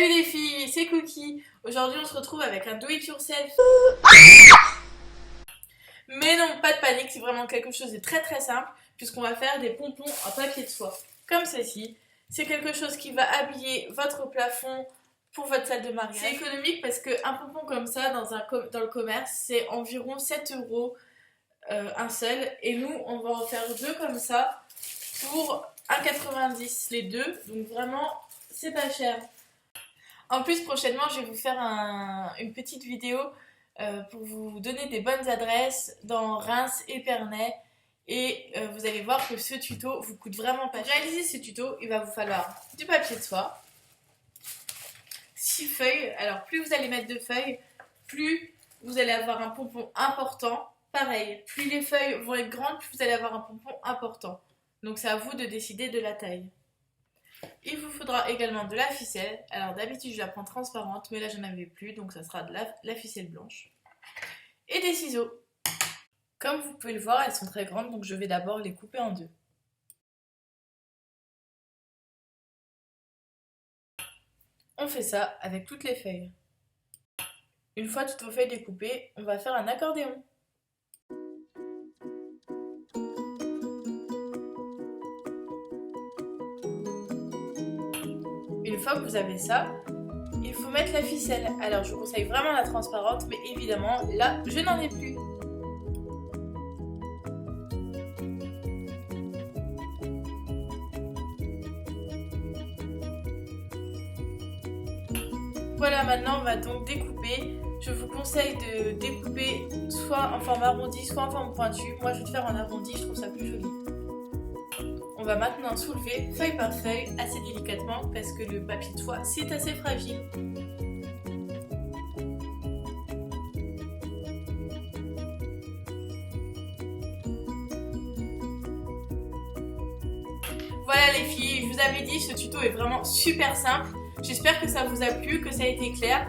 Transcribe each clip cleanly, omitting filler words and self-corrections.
Salut les filles, c'est Cookie. Aujourd'hui on se retrouve avec un do it yourself. Mais non, pas de panique, c'est vraiment quelque chose de très très simple puisqu'on va faire des pompons en papier de soie. Comme ceci. C'est quelque chose qui va habiller votre plafond pour votre salle de mariage. C'est économique parce qu'un pompon comme ça dans le commerce c'est environ 7 € un seul. Et nous on va en faire deux comme ça pour 1,90 les deux. Donc vraiment c'est pas cher. En plus, prochainement, je vais vous faire une petite vidéo pour vous donner des bonnes adresses dans Reims et Épernay. Et vous allez voir que ce tuto vous coûte vraiment pas cher. Pour réaliser ce tuto, il va vous falloir du papier de soie, 6 feuilles. Alors, plus vous allez mettre de feuilles, plus vous allez avoir un pompon important. Pareil, plus les feuilles vont être grandes, plus vous allez avoir un pompon important. Donc, c'est à vous de décider de la taille. Il vous faudra également de la ficelle. Alors d'habitude je la prends transparente, mais là j'en avais plus, donc ça sera de la ficelle blanche. Et des ciseaux. Comme vous pouvez le voir, elles sont très grandes, donc je vais d'abord les couper en deux. On fait ça avec toutes les feuilles. Une fois toutes vos feuilles découpées, on va faire un accordéon. Une fois que vous avez ça, il faut mettre la ficelle. Alors je vous conseille vraiment la transparente, mais évidemment là je n'en ai plus. Voilà, maintenant on va donc découper. Je vous conseille de découper soit en forme arrondie, soit en forme pointue. Moi je vais le faire en arrondi, je trouve ça plus joli. On va maintenant soulever feuille par feuille assez délicatement parce que le papier de soie c'est assez fragile. Voilà les filles, je vous avais dit, ce tuto est vraiment super simple. J'espère que ça vous a plu, que ça a été clair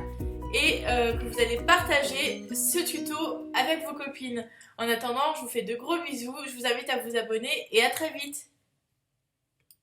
et que vous allez partager ce tuto avec vos copines. En attendant, je vous fais de gros bisous, je vous invite à vous abonner et à très vite.